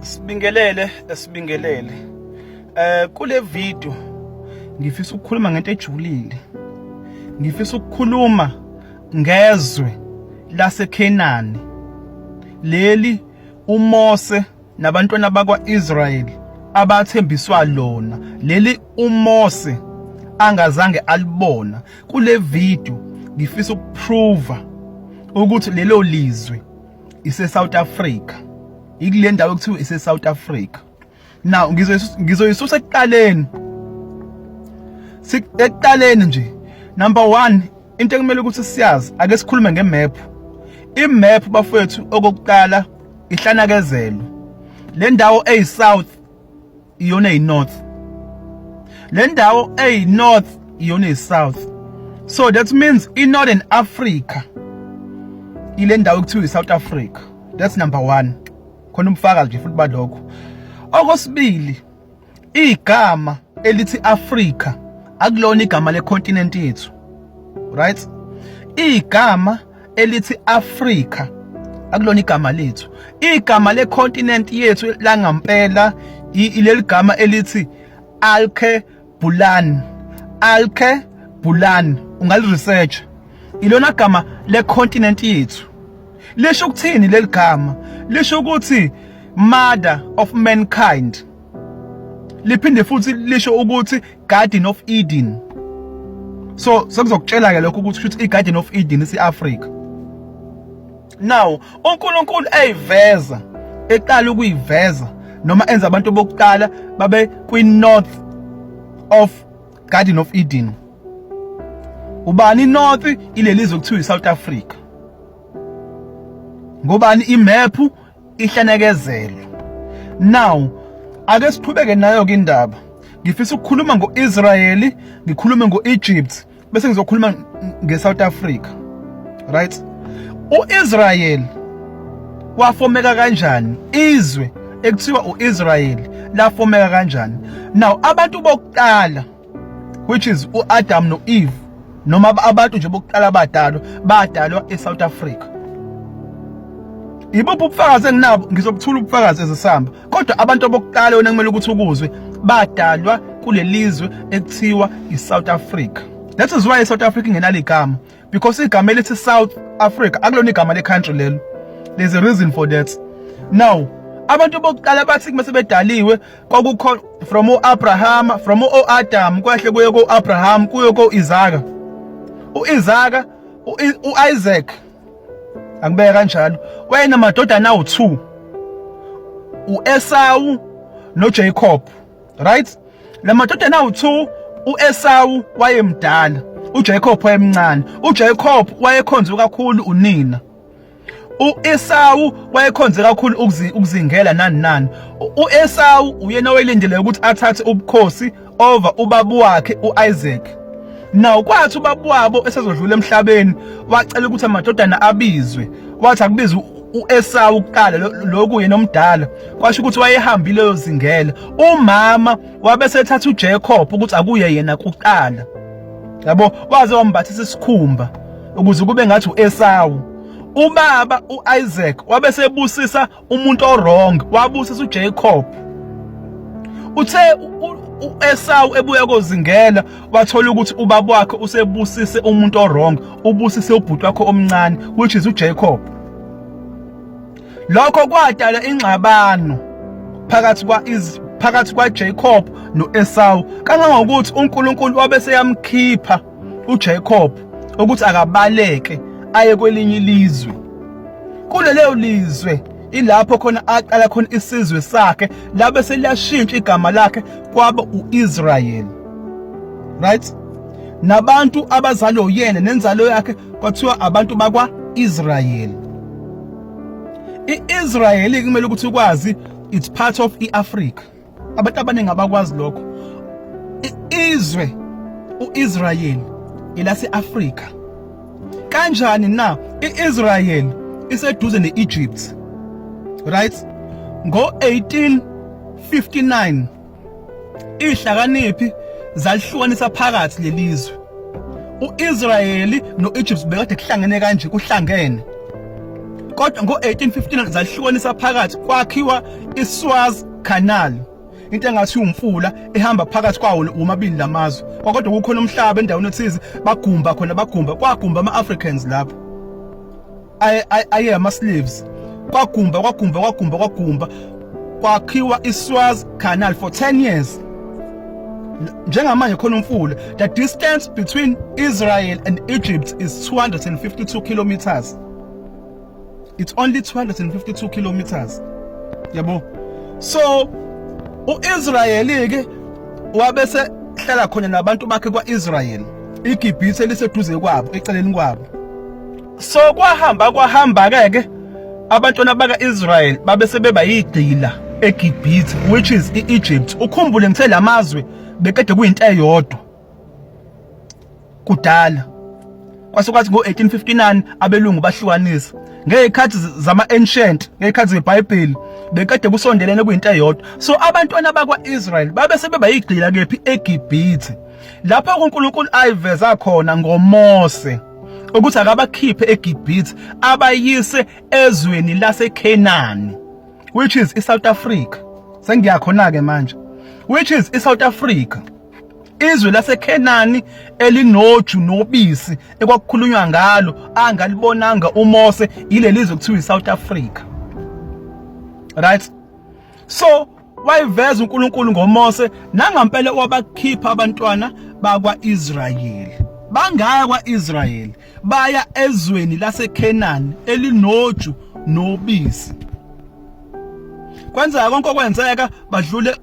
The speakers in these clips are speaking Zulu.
Sibingelele. Kule video ngifisa ukukhuluma ngento ejulile. Ngifisa ukukhuluma ngezwe laseKhenani. Leli uMose nabantwana bakwaIsrayeli abathembiswa lona. Leli uMose angazange alibona. Kule video ngifisa ukuprova ukuthi lelo lizwe ise-South Africa. Ikule ndawo ekuthiwa ise-South Africa. Now ngizoyisusa ekuqaleni nje. Number 1, into ekumele ukuthi siyazi, ake sikhulume ngemap. Imap bafowethu okokuqala ihlanakezelo. Le ndawo eyi-south iyona eyi-north. Le ndawo eyi-north iyona eyi-south. So that means i-Northern Africa ile ndawo ekuthiwa i-South Africa. That's number 1. Khona umfakazi nje futhi balokho. Okwesibili, igama elithi Africa akulona igama lecontinent yethu. Right? Igama elithi Africa akulona igama lethu. Igama lecontinent yethu langampela ileli gama elithi Alkebulan. Alkebulan. Ungali research. Ilona gama lecontinent yethu. Lisho ukuthini leli gama? Lisho ukuthi mother of mankind. Liphinde futhi lisho ukuthi Garden of Eden. So sekuzokutshela ke lokho ukuthi iGarden of Eden isi-Africa. Now uNkulunkulu eyiveza, eqala ukuyiveza noma enza abantu bokuqala babe kwi-north of Garden of Eden. Ubani north ilelizwe kuthiwa iSouth Africa. Ngobani imap ihlanekezelo. Now ake siqhubeke nayo ke indaba. Ngifisa ukukhuluma ngo-Israel, ngikhulume ngo-Egypt, bese ngizokhuluma ngeSouth Africa. Right? U-Israel wafomeka kanjani? Izwe ekuthiwa u-Israel lafomeka kanjani? Now abantu bokuqala, which is uAdam noEve, noma abantu nje bokuqala badalwa eSouth Africa. Ibuphi ubufakazi enginabo? Ngizobuthula ubufakazi ezisamba. Kodwa abantu bokuqala wena kumele ukuthi ukuzwe badalwa kule lizwe ekuthiwa iSouth Africa. That is why iSouth Africa ingenalo igama, because igama elithi South Africa akulona igama le-country lelo. There's a reason for that. Now abantu bokuqala bathi kumase bedaliwe kwakukhona from uAbraham, from uAdam kwahle kuye kuAbraham kuye kuIsaka. uIsaka, uIsaac angibeka kanjalo. Wayena madodana awu2, uEsau noJacob. Right? La madodana awu2, uEsau wayemdala, uJacob wayemncane. uJacob wayekhonza kakhulu unina. uEsau wayekhonze kakhulu ukuzingela nani. uEsau uyena oyelindele ukuthi athathe ubukhosi over ubabu wakhe uIsaac. Now kwathi ubabu wabo esezodlula emhlabeni wacela ukuthi amadodana abizwe. Wathi akubizwe uEsau kuqala, lokhu yena omdala. Kwasho ukuthi wayehambile yozingela. Umama wabe ethatha uJacob ukuthi akuye yena kuqala. Yabo, waze wambathisa isikhumba ukuze kube ngathi uEsau. Ubaba uIsaac wabe sebusisa umuntu orong, wabusisa uJacob. Uthe uEsau ebuya kozingela wathola ukuthi ubaba wakhe usebusise umuntu orong, ubusise ubhuti wakhe omncane, which is uJacob. Lokho kwadala ingxabano phakathi kwaJacob noEsau, kangangokuthi uNkulunkulu wabe seyamkhipha uJacob ukuthi akabaleke aye kwelinye ilizwe. Kulelo lizwe ilapho khona aqala khona isizwe sakhe, labe seliyashintsha igama lakhe kwaba uIsrael. Right? Nabantu abazalwa uyena nenzalo yakhe kwathiwa abantu bakwaIsrael. iIsrael kumele ukuthi ukwazi it's part of iAfrica. Abantu abaningi abakwazi lokho. Izwe uIsrael ilase-Africa. Kanjani na iIsrael iseduze neEgypt. Right? Ngo-1859 ihlakaniphi zalihlukanisa phakathi lelizwe. uIsrael noEgypt bekade kuhlangene kanje, kuhlangene. kodwa ngo-1859 zahlukanisa phakathi kwakhiwa iSuez Canal, into engathi umfula ehamba phakathi kwawo womabili lamazwe. Kodwa kukhona umhlaba endaweni ethize bagumba kwagumba ama-Africans lapho aye ama-slaves, kwagumba kwakhiwa iSuez Canal for 10 years. Njengamanje khona umfula. The distance between Israel and Egypt is 252 kilometers. It's only 252 kilometers. Yabo. So uIsrael ke wabese hlala khona nabantu bakhe kwaIsrael. IGibhithe liseduze kwabo, eceleni kwabo. So kwahamba ke abantwana bakaIsrael babese beba yigcila eGibhithe, which is iEgypt. Ukhumbule ngithe lamazwe bekade kuyinto eyodwa kudala. Kwasokwathi ngo-1859 abelungu bahlukanisa ngezikhathi zama-ancient, ngezikhathi zeBhayibheli bekade kusondelene kuyinto eyodwa. So abantwana bakwa-Israel babese beba yigcila kephi eGibhithe, lapho uNkulunkulu ayiveza khona ngoMose ukuthi akabakhiphe eGibhithe abayise ezweni laseKhenani, which is iSouth Africa. Sengiyakhona ke manje, which is iSouth Africa, izwe laseKhenani elinoju nobisi ekwakukhulunywa ngalo angalibonanga uMose, ileli izwe kuthiwa iSouth Africa. Right? So wayiveza uNkulunkulu ngoMose nangampela wabakhipha abantwana bakwa-Israyeli. Bangaya kwa-Israyeli baya ezweni laseKhenani elinoju nobisi. Kwenzeka konke okwenzeka badlule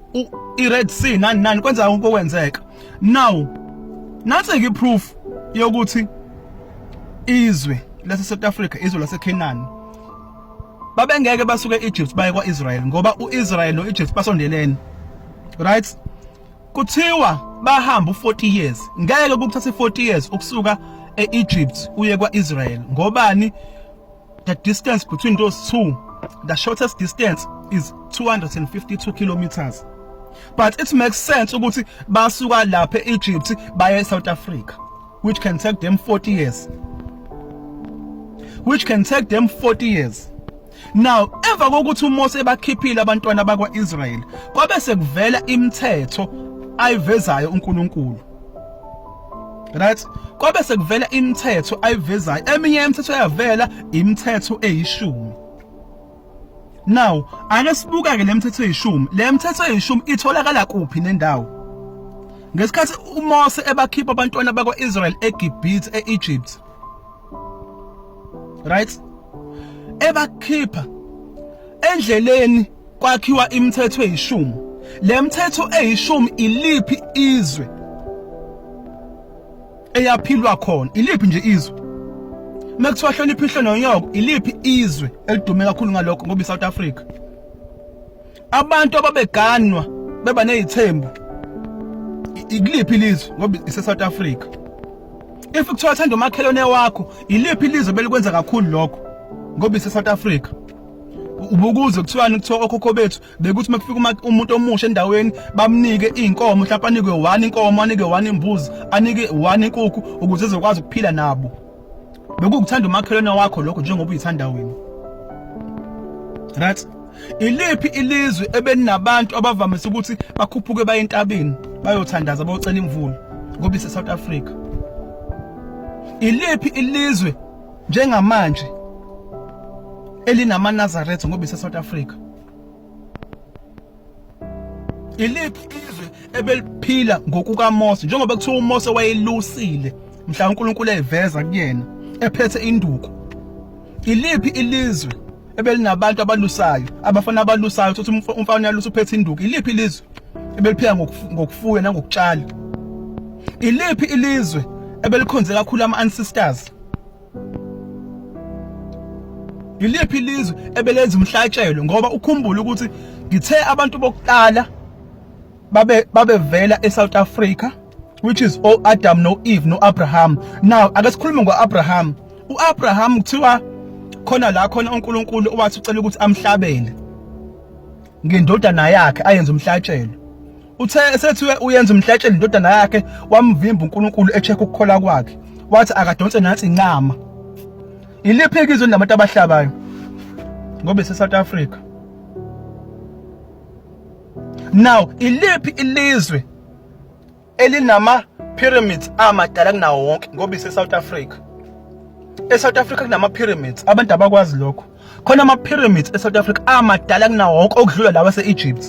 iRed Sea nani kwenzeka konke okwenzeka. Now nansi ke proof yokuthi izwe lase-South Africa, izwe laseKhenani, babengeke basuke eEgypt baye kwaIsrael ngoba uIsrael noEgypt basondelene. Right? Kuthiwa bahamba u40 years. Ngeke kukuthathe 40 years ukusuka eEgypt uye kwaIsrael. Ngobani? The distance between those two, the shortest distance is 252 kilometers. But it makes sense ukuthi basuka lapha eEgypt baye eSouth Africa, which can take them 40 years. Now, emva kokuthi uMose bakhiphile abantwana bakwaIsrael, kwabe sekuvela imithetho ayivezayo uNkulunkulu. Right? Kwabe sekuvela imithetho ayivezayo. Eminye imithetho yavela imithetho eyishumi. Now, ake sibuka ke lemithetho eyishumi. Le mithetho eyishumi itholakala kuphi nendawo? Ngesikhathi uMose ebakhipha abantwana bakwaIsrael eGibhithe eEgypt. Right? Ebakhipha endleleni kwakhiwa imithetho eyishumi. Le mithetho eyishumi iliphi izwe eyaphilwa khona? Iliphi nje izwe? Mekuthiwa hlonipha ihlelo nonyoko, iliphi izwe elidume kakhulu ngalokho ngoba iSouth Africa? Abantu ababeganwa beba nezithembu, iliphi ilizwe ngoba iseSouth Africa? If kuthiwa uthanda umakhelwane wakho, iliphi ilizwe belikwenza kakhulu lokho ngoba iseSouth Africa? Ubukuze kuthiwa okhokho bethu bekuthi makufika umuntu omusha endaweni bamnike inkomo, mhlawumbe anike 1 inkomo, anike 1 imbuzi, anike 1 inkukhu ukuze ezokwazi ukuphila nabo. Bekukuthanda umakhelwane wakho lokho njengoba uyithanda wena. Right? Iliphi ilizwe ebeninabantu abavamise ukuthi bakhuphuke baye entabeni bayothandaza bayocela imvula ngoba iseSouth Africa? Iliphi ilizwe njengamanje elinamaNazaretha ngoba iseSouth Africa? Iliphi izwe ebeliphila ngokukaMose njengoba kuthiwa uMose wayelusile mhla uNkulunkulu eveza kuyena ephethe induku? Iliphi ilizwe ebelinabantu abalusayo, abafana abalusayo, ukuthi umfana yalusa uphethe induku? Iliphi ilizwe ebeliphila ngokufuya nangokutshala? Iliphi ilizwe ebelikhonze kakhulu ama-ancestors? Iliphi ilizwe ebelenza umhlatshelo? Ngoba ukhumbule ukuthi ngithe abantu bokuqala babevela eSouth Africa, which is Adam no Eve no Abraham. Now ake sikhulume ngoAbraham. uAbraham kuthiwa khona la khona uNkulunkulu owathi ucela ukuthi amhlabele ngendodana yakhe ayenze umhlatshelo. Uthe esethiwe uyenza umhlatshelo indodana yakhe, wamvimba uNkulunkulu echeka ukukhola kwakhe, wathi akadonse nathi incama. Iliphi izwe nabantu abahlabayo? ngoba ise-South Africa. Now iliphi ilizwe elinama pyramids amadala kunawo wonke ngoba ise-South Africa? E-South Africa kunama pyramids, abantu abakwazi lokho. Khona ama pyramids e-South Africa amadala kunawo wonke okudlula lawa ase-Egypt.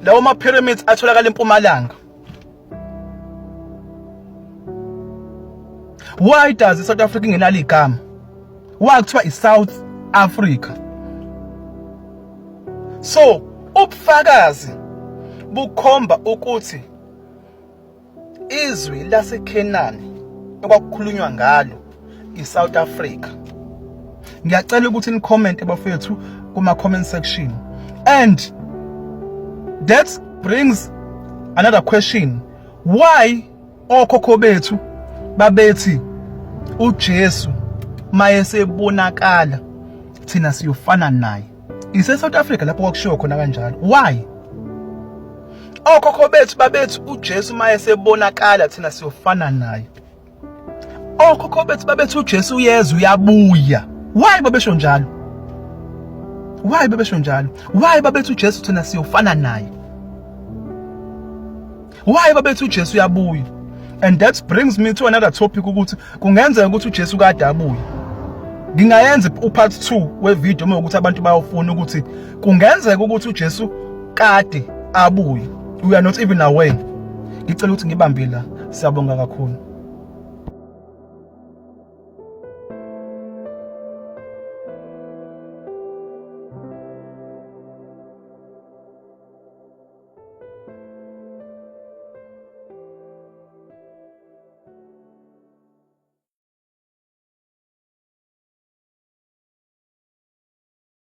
Lawo ma pyramids atholakala eMpumalanga. Why does South Africa ingenalo igama? Why kuthiwa i-South Africa? So ubufakazi bukhomba ukuthi izwi laseKenani okwakukhulunywa ngalo i-South Africa. Ngiyacela ukuthi ni comment abafethu kuma comment section, and that brings another question. Why okhokho bethu babethi uJesu mayesebonakala thina siyofana naye? Ise-South Africa lapho kwakushiwo khona kanjalo. Why? Okhokho bethu babethi uJesu mayesebonakala thina siyofana naye. Okhokho bethu babethi uJesu uyeza uyabuya. Why babesho njalo? Why babesho njalo? Why babethi uJesu thina siyofana naye? Why babethi uJesu uyabuya? And that brings me to another topic ukuthi kungenzeka ukuthi uJesu kade abuya. Ngingayenza upart 2 wevideo uma ukuthi abantu bayofuna ukuthi kungenzeka ukuthi uJesu kade abuye. We are not even aware. Ngicela ukuthi ngibambe la. Siyabonga kakhulu.